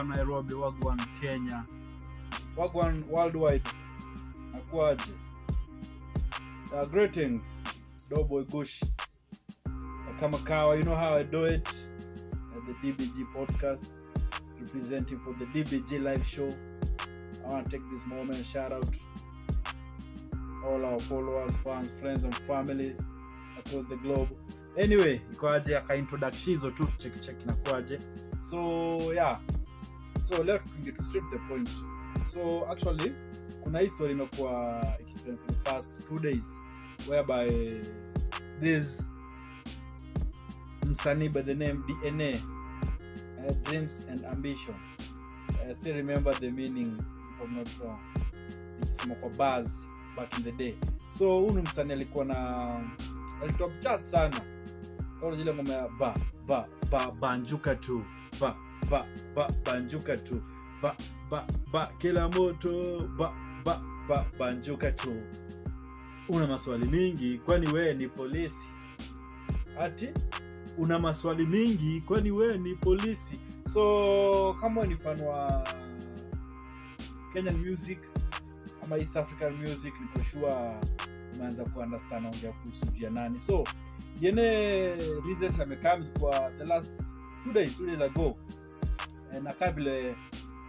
Wagwan Nairobi, Wagwan Kenya, Wagwan worldwide. Nakwaje? Greetings, Doughboy Gush. Kama kawa, you know how I do it at the DBG podcast, representing for the DBG live show. I want to take this moment and shout out all our followers, fans, friends and family across the globe. Anyway, ikoaje aka introduction hizo tu check na kwaje. So yeah. So let's get to straight the point. So actually kuna history imekuwa ikitrend for the past 2 days whereby this msanii by the name DNA, Dreams and Ambition. I still remember the meaning if I'm not wrong. Ikisema kwa buzz back in the day. So huyu msanii alikuwa na top chat sana. Kwa zile ngoma ya banjuka tu. Banjuka tu. Kila moto banjuka tu. Una maswali mingi kwani wewe ni polisi? Ati una maswali mingi kwani wewe ni polisi? So kama ni fan wa Kenyan music ama East African music, niko sure unaanza ku understand ongea kuhusu nani. So yene recent amekam kwa the last 2 days ago, na kabla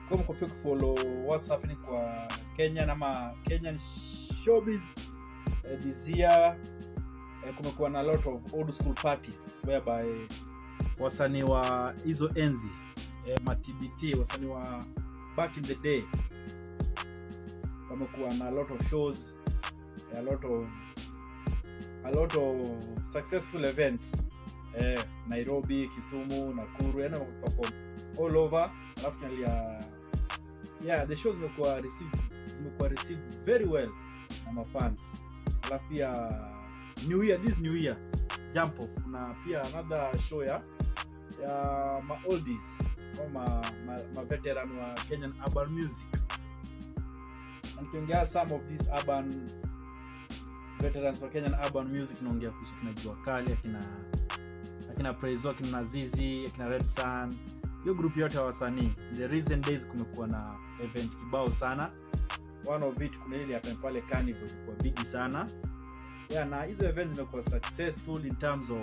kama kwa follow what's happening kwa Kenya ama Kenyan showbiz this year. Kumekuwa na a lot of old school parties whereby wasanii wa hizo enzi TBT, wasanii wa back in the day wamekuwa na a lot of shows, a lot of successful events Nairobi, Kisumu, Nakuru, and perform all over. After the shows zimekuwa received very well na mafans. Alafu pia this new year jump off kuna pia another show ya ma oldies kama ma veteran wa Kenyan urban music. And kiongea some of these urban veterans wa Kenyan urban music, naongea kuhusu kina Jua Kali, akina Praise, akina Zizi, akina Red Sun. Hiyo group yote ya wasanii in the recent days kumekuwa na event kibao sana. One of it kuna ile hapa pale Carnival kwa big sana. Na hizo events zimekuwa successful in terms of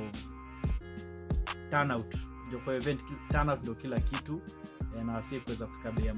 turnout. Ndio kwa event turnout ndio kila kitu, na wasi kuweza kufika bei ya